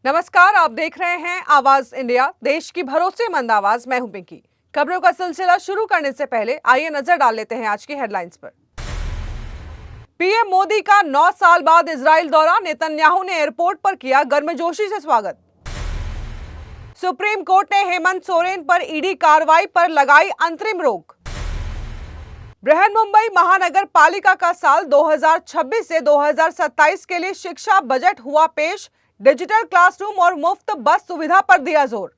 नमस्कार, आप देख रहे हैं आवाज इंडिया, देश की भरोसेमंद आवाज। मैं हूं पिंकी। खबरों का सिलसिला शुरू करने से पहले आइए नजर डाल लेते हैं आज की हेडलाइंस पर। पीएम मोदी का 9 साल बाद इजराइल दौरा, नेतन्याहू ने एयरपोर्ट पर किया गर्मजोशी से स्वागत। सुप्रीम कोर्ट ने हेमंत सोरेन पर ईडी कार्रवाई पर लगाई अंतरिम रोक। बृहन्मुंबई महानगर पालिका का साल 2026 से 2027 के लिए शिक्षा बजट हुआ पेश, डिजिटल क्लासरूम और मुफ्त बस सुविधा पर दिया जोर।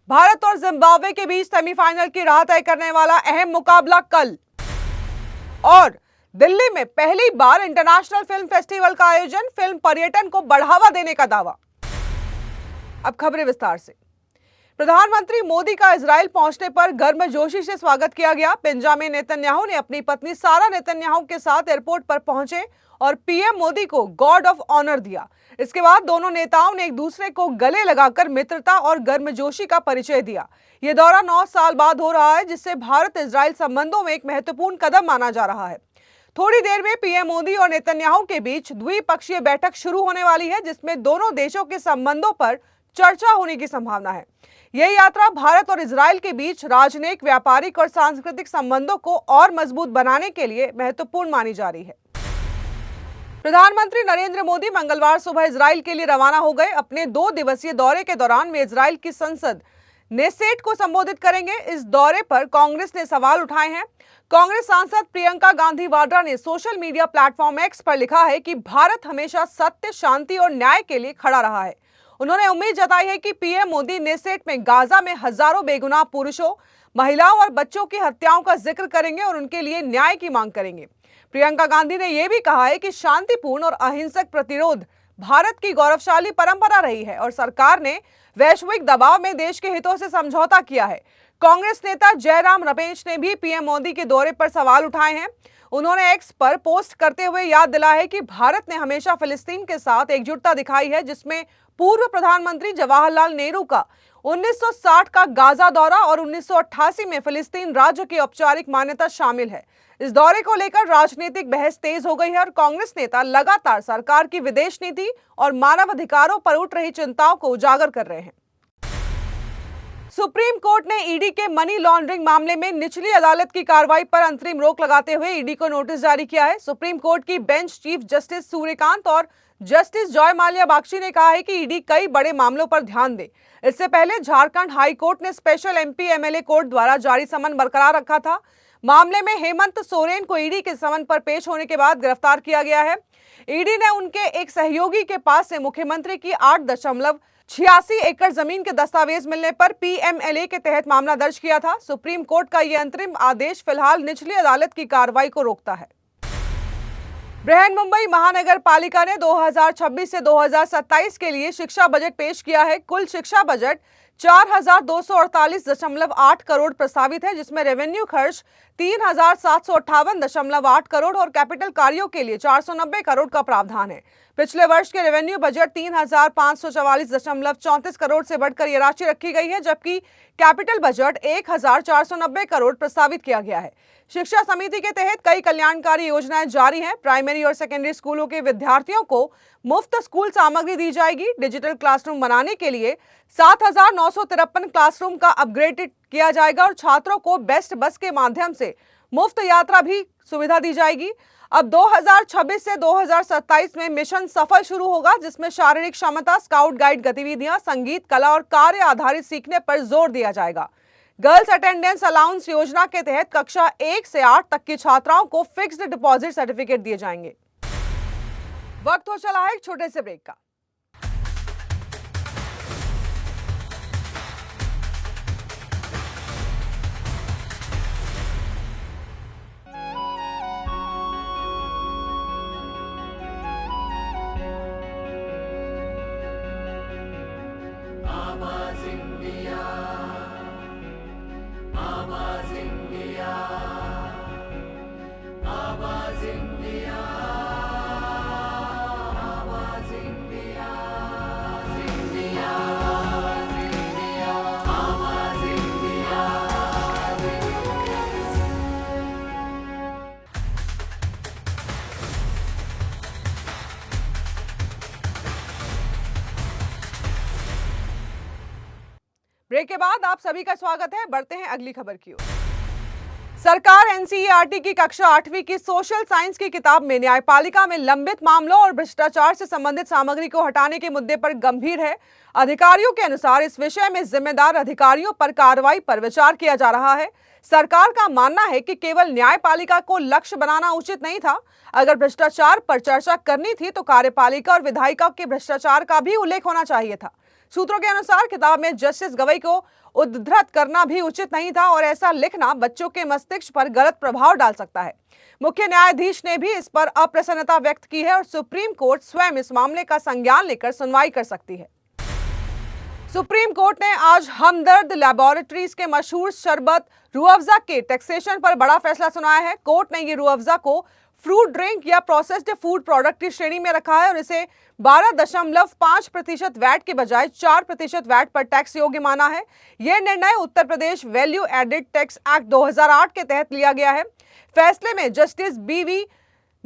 भारत और जिम्बाब्वे के बीच सेमीफाइनल की राह तय करने वाला अहम मुकाबला कल। और दिल्ली में पहली बार इंटरनेशनल फिल्म फेस्टिवल का आयोजन, फिल्म पर्यटन को बढ़ावा देने का दावा। अब खबरें विस्तार से। प्रधानमंत्री मोदी का इजराइल पहुंचने पर गर्मजोशी से स्वागत किया गया। बेंजामिन नेतन्याहू ने अपनी पत्नी सारा नेतन्याहू के साथ एयरपोर्ट पर पहुंचे और पीएम मोदी को गॉर्ड ऑफ ऑनर दिया। इसके बाद दोनों नेताओं ने एक दूसरे को गले लगाकर मित्रता और गर्मजोशी का परिचय दिया। यह दौरा 9 साल बाद हो रहा है, जिससे भारत इजराइल संबंधों में एक महत्वपूर्ण कदम माना जा रहा है। थोड़ी देर में पीएम मोदी और नेतन्याहू के बीच द्विपक्षीय बैठक शुरू होने वाली है, जिसमें दोनों देशों के संबंधों पर चर्चा होने की संभावना है। यह यात्रा भारत और इजराइल के बीच राजनयिक, व्यापारिक और सांस्कृतिक संबंधों को और मजबूत बनाने के लिए महत्वपूर्ण मानी जा रही है। प्रधानमंत्री नरेंद्र मोदी मंगलवार सुबह इजराइल के लिए रवाना हो गए। अपने 2 दिवसीय दौरे के दौरान वे इजराइल की संसद नेसेट को संबोधित करेंगे। इस दौरे पर कांग्रेस ने सवाल उठाए हैं। कांग्रेस सांसद प्रियंका गांधी वाड्रा ने सोशल मीडिया प्लेटफॉर्म एक्स पर लिखा है कि भारत हमेशा सत्य, शांति और न्याय के लिए खड़ा रहा है। उन्होंने उम्मीद जताई है कि पीएम मोदी नेसेट में गाजा में हजारों बेगुनाह पुरुषों, महिलाओं और बच्चों की हत्याओं का जिक्र करेंगे और उनके लिए न्याय की मांग करेंगे। प्रियंका गांधी ने यह भी कहा है कि शांतिपूर्ण और अहिंसक प्रतिरोध भारत की गौरवशाली परंपरा रही है और सरकार ने वैश्विक दबाव में देश के हितों से समझौता किया है। कांग्रेस नेता जयराम रमेश ने भी पीएम मोदी के दौरे पर सवाल उठाए हैं। उन्होंने एक्स पर पोस्ट करते हुए याद दिलाया है कि भारत ने हमेशा फिलिस्तीन के साथ एकजुटता दिखाई है, जिसमें पूर्व प्रधानमंत्री जवाहरलाल नेहरू का 1960 का गाजा दौरा और 1988 में फिलिस्तीन राज्य की औपचारिक मान्यता शामिल है। इस दौरे को लेकर राजनीतिक बहस तेज हो गई है और कांग्रेस नेता लगातार सरकार की विदेश नीति और मानवाधिकारों पर उठ रही चिंताओं को उजागर कर रहे हैं। सुप्रीम कोर्ट ने ईडी के मनी लॉन्ड्रिंग मामले में निचली अदालत की कार्रवाई पर अंतरिम रोक लगाते हुए ईडी को नोटिस जारी किया है। सुप्रीम कोर्ट की बेंच चीफ जस्टिस सूर्यकांत और जस्टिस जॉय माल्या बागची ने कहा है कि ईडी कई बड़े मामलों पर ध्यान दे। इससे पहले झारखंड हाई कोर्ट ने स्पेशल एमपी एमएलए कोर्ट द्वारा जारी समन बरकरार रखा था। मामले में हेमंत सोरेन को ईडी के समन पर पेश होने के बाद गिरफ्तार किया गया है। ईडी ने उनके एक सहयोगी के पास से मुख्यमंत्री की 8.86 एकड़ जमीन के दस्तावेज मिलने पर पीएमएलए के तहत मामला दर्ज किया था। सुप्रीम कोर्ट का यह अंतरिम आदेश फिलहाल निचली अदालत की कार्रवाई को रोकता है। बृहन्मुंबई महानगर पालिका ने 2026 से 2027 के लिए शिक्षा बजट पेश किया है। कुल शिक्षा बजट 4,248.8 करोड़ प्रस्तावित है, जिसमें रेवेन्यू खर्च 3,758.8 करोड़ और कैपिटल कार्यों के लिए 490 करोड़ का प्रावधान है। पिछले वर्ष के रेवेन्यू बजट 3,544.34 करोड़ से बढ़कर यह राशि रखी गई है, जबकि कैपिटल बजट 1,490 करोड़ प्रस्तावित किया गया है। शिक्षा समिति के तहत कई कल्याणकारी योजनाएं जारी हैं। प्राइमरी और सेकेंडरी स्कूलों के विद्यार्थियों को मुफ्त स्कूल सामग्री दी जाएगी। डिजिटल क्लासरूम बनाने के लिए 7,953 क्लासरूम का अपग्रेड किया जाएगा और छात्रों को बेस्ट बस के माध्यम से मुफ्त यात्रा भी सुविधा दी जाएगी। अब 2026 से 2027 में मिशन सफल शुरू होगा, जिसमें शारीरिक क्षमता, स्काउट गाइड गतिविधियां, संगीत, कला और कार्य आधारित सीखने पर जोर दिया जाएगा। गर्ल्स अटेंडेंस अलाउंस योजना के तहत कक्षा 1 से 8 तक की छात्राओं को फिक्स्ड डिपॉजिट सर्टिफिकेट दिए जाएंगे। वक्त हो चला है एक छोटे से ब्रेक का। ब्रेक के बाद आप सभी का स्वागत है। बढ़ते हैं अगली खबर की ओर। सरकार एनसीईआरटी की कक्षा 8वीं की सोशल साइंस की किताब में न्यायपालिका में लंबित मामलों और भ्रष्टाचार से संबंधित सामग्री को हटाने के मुद्दे पर गंभीर है। अधिकारियों के अनुसार इस विषय में जिम्मेदार अधिकारियों पर कार्रवाई पर विचार किया जा रहा है। सरकार का मानना है कि केवल न्यायपालिका को लक्ष्य बनाना उचित नहीं था। अगर भ्रष्टाचार पर चर्चा करनी थी तो कार्यपालिका और विधायिका के भ्रष्टाचार का भी उल्लेख होना चाहिए था। सूत्रों के अनुसार किताब में जस्टिस गवई को उद्धृत करना भी उचित नहीं था और ऐसा लिखना बच्चों के मस्तिष्क पर गलत प्रभाव डाल सकता है। मुख्य न्यायाधीश ने भी इस पर अप्रसन्नता व्यक्त की है और सुप्रीम कोर्ट स्वयं इस मामले का संज्ञान लेकर सुनवाई कर सकती है। सुप्रीम कोर्ट ने आज हमदर्द लैबोरेटरीज के मशहूर शरबत रूह अफ़ज़ा के टैक्सेशन पर बड़ा फैसला सुनाया है। कोर्ट ने ये रूह अफ़ज़ा को फ्रूट ड्रिंक या प्रोसेस्ड फूड प्रोडक्ट की श्रेणी में रखा है और इसे 12.5% वैट के बजाय 4% वैट पर टैक्स योग्य माना है। यह निर्णय Uttar Pradesh value added tax act 2008 के तहत लिया गया है। फैसले में जस्टिस बीवी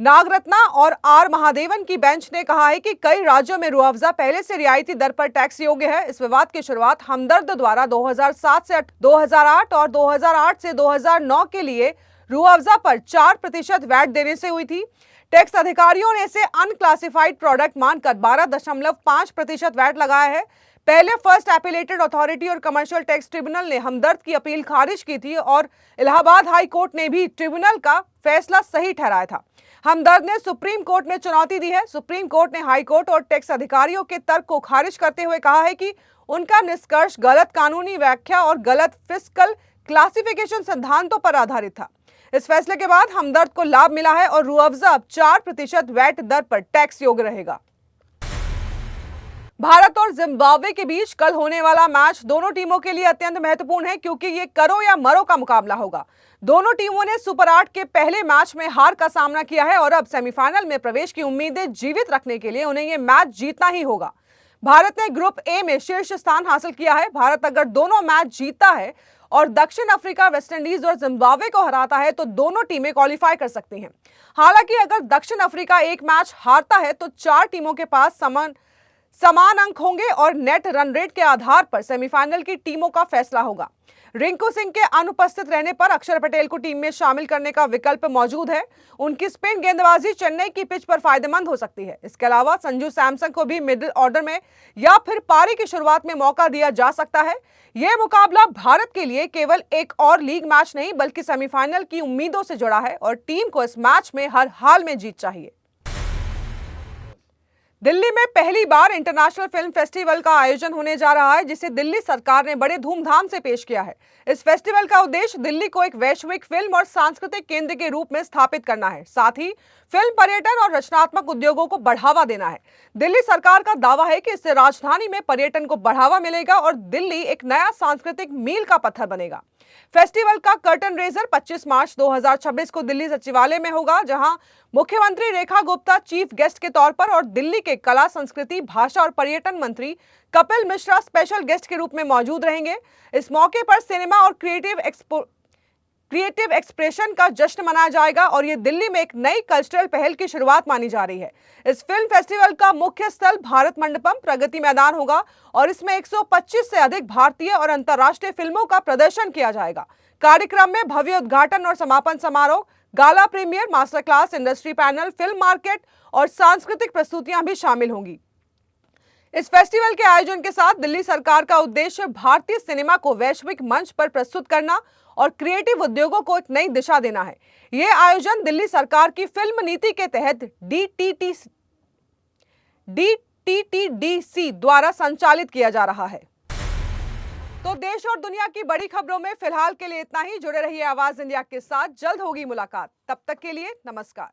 नागरत्ना और आर महादेवन की बेंच ने कहा है कि कई राज्यों में रूह अफ़ज़ा पहले से रियायती दर पर टैक्स योग्य है। इस विवाद की शुरुआत हमदर्द द्वारा 2007 से 2008 और 2008 से 2009 के लिए रूह अफ़ज़ा पर 4% वैट देने से हुई थी। टैक्स अधिकारियों ने इसे अनक्लासिफाइड प्रोडक्ट मानकर 12.5% वैट लगाया है। पहले फर्स्ट एपिलेटेड अथॉरिटी और कमर्शियल टैक्स ट्रिब्यूनल ने हमदर्द की अपील खारिज की थी और इलाहाबाद हाई कोर्ट ने भी ट्रिब्यूनल का फैसला सही ठहराया था। हमदर्द ने सुप्रीम कोर्ट में चुनौती दी है। सुप्रीम कोर्ट ने हाई कोर्ट और टैक्स अधिकारियों के तर्क को खारिज करते हुए कहा है कि उनका निष्कर्ष गलत कानूनी व्याख्या और गलत फिस्कल क्लासिफिकेशन सिद्धांतों पर आधारित था। इस फैसले के बाद हमदर्द को लाभ मिला है और रूह अफ़ज़ा अब 4% वैट दर पर टैक्स योग्य रहेगा। भारत और जिम्बाब्वे के बीच कल होने वाला मैच दोनों टीमों के लिए अत्यंत महत्वपूर्ण है क्योंकि ये करो या मरो का मुकाबला होगा। दोनों टीमों ने सुपर 8 के पहले मैच में हार का सामना किया है और अब सेमीफाइनल में प्रवेश की उम्मीदें जीवित रखने के लिए उन्हें ये मैच जीतना ही होगा। भारत ने ग्रुप ए में शीर्ष स्थान हासिल किया है। भारत अगर दोनों मैच जीतता है और दक्षिण अफ्रीका, वेस्टइंडीज और जिम्बाब्वे को हराता है तो दोनों टीमें क्वालिफाई कर सकती हैं। हालांकि अगर दक्षिण अफ्रीका एक मैच हारता है तो 4 टीमों के पास समान अंक होंगे और नेट रन रेट के आधार पर सेमीफाइनल की टीमों का फैसला होगा। रिंकू सिंह के अनुपस्थित रहने पर अक्षर पटेल को टीम में शामिल करने का विकल्प मौजूद है। उनकी स्पिन गेंदबाजी चेन्नई की पिच पर फायदेमंद हो सकती है। इसके अलावा संजू सैमसन को भी मिडिल ऑर्डर में या फिर पारी की शुरुआत में मौका दिया जा सकता है। यह मुकाबला भारत के लिए केवल एक और लीग मैच नहीं बल्कि सेमीफाइनल की उम्मीदों से जुड़ा है और टीम को इस मैच में हर हाल में जीत चाहिए। दिल्ली में पहली बार इंटरनेशनल फिल्म फेस्टिवल का आयोजन होने जा रहा है जिसे दिल्ली सरकार ने बड़े धूमधाम से पेश किया है। इस फेस्टिवल का उद्देश्य दिल्ली को एक वैश्विक फिल्म और सांस्कृतिक केंद्र के रूप में स्थापित करना है। साथ ही फिल्म पर्यटन और रचनात्मक उद्योगों को बढ़ावा देना है। दिल्ली सरकार का दावा है कि इससे राजधानी में पर्यटन को बढ़ावा मिलेगा और दिल्ली एक नया सांस्कृतिक मील का पत्थर बनेगा। फेस्टिवल का कर्टन रेजर 25 मार्च 2026 को दिल्ली सचिवालय में होगा जहां मुख्यमंत्री रेखा गुप्ता चीफ गेस्ट के तौर पर और दिल्ली के कला, संस्कृति, भाषा और पर्यटन मंत्री कपिल मिश्रा स्पेशल गेस्ट के रूप में मौजूद रहेंगे। इस मौके पर सिनेमा और क्रिएटिव एक्सप्रेशन का जश्न मनाया जाएगा और ये दिल्ली में एक नई कल्चरल पहल की शुरुआत मानी जा रही है। इस फिल्म फेस्टिवल का मुख्य स्थल भारत मंडपम प्रगति मैदान होगा और इसमें 125 से अधिक भारतीय और अंतर्राष्ट्रीय फिल्मों का प्रदर्शन किया जाएगा। कार्यक्रम में भव्य उद्घाटन और समापन समारोह, gala premiere, master class, industry panel, film market और सांस्कृतिक प्रस्तुतियां भी शामिल होंगी। इस फेस्टिवल के आयोजन के साथ दिल्ली सरकार का उद्देश्य भारतीय सिनेमा को वैश्विक मंच पर प्रस्तुत करना और क्रिएटिव उद्योगों को एक नई दिशा देना है। यह आयोजन दिल्ली सरकार की फिल्म नीति के तहत DTTDC द्वारा संचालित किया जा रहा है। तो देश और दुनिया की बड़ी खबरों में फिलहाल के लिए इतना ही। जुड़े रहिए आवाज इंडिया के साथ, जल्द होगी मुलाकात। तब तक के लिए नमस्कार।